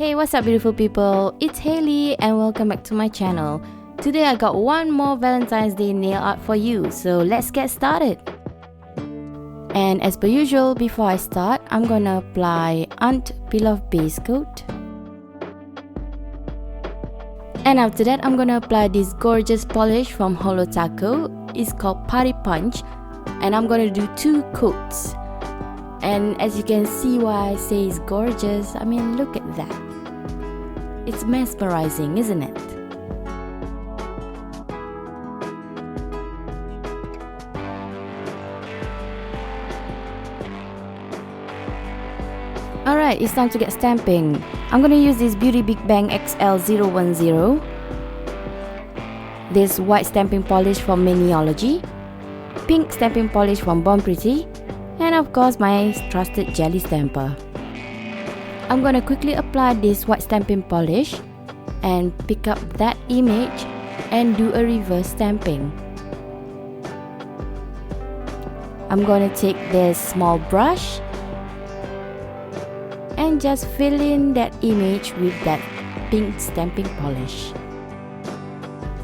Hey, what's up beautiful people? It's Hailey and welcome back to my channel. Today I got one more Valentine's Day nail art for you, so let's get started. And as per usual, before I start, I'm gonna apply Ant Peel Off Base Coat. And after that, I'm gonna apply this gorgeous polish from Holo Taco. It's called Party Punch, and I'm gonna do 2 coats. And as you can see why I say it's gorgeous, I mean look at that. It's mesmerizing, isn't it? Alright, it's time to get stamping. I'm gonna use this Beauty Big Bang XL010, this white stamping polish from Maniology, pink stamping polish from Born Pretty, and of course my trusted jelly stamper. I'm gonna quickly apply this white stamping polish and pick up that image and do a reverse stamping. I'm gonna take this small brush and just fill in that image with that pink stamping polish.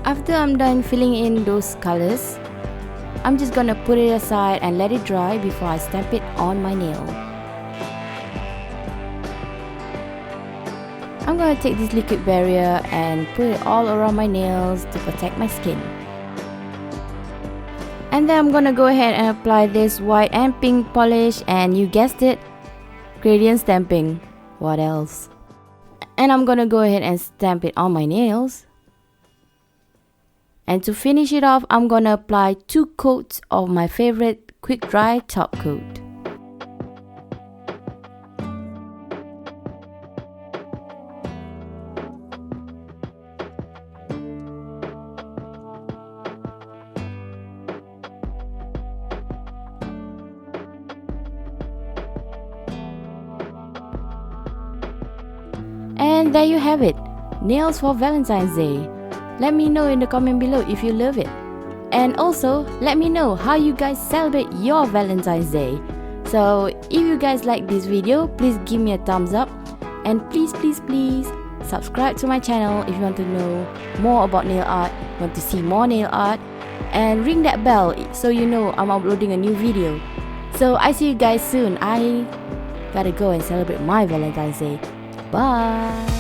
After I'm done filling in those colors, I'm just gonna put it aside and let it dry before I stamp it on my nail. I'm gonna take this liquid barrier and put it all around my nails to protect my skin. And then I'm gonna go ahead and apply this white and pink polish, and you guessed it, gradient stamping. What else? And I'm gonna go ahead and stamp it on my nails. And to finish it off, I'm gonna apply 2 coats of my favorite quick dry top coat. And there you have it, nails for Valentine's Day. Let me know in the comment below if you love it. And also, let me know how you guys celebrate your Valentine's Day. So, if you guys like this video, please give me a thumbs up. And please subscribe to my channel if you want to know more about nail art, want to see more nail art. And ring that bell so you know I'm uploading a new video. So, I see you guys soon. I gotta go and celebrate my Valentine's Day. Bye!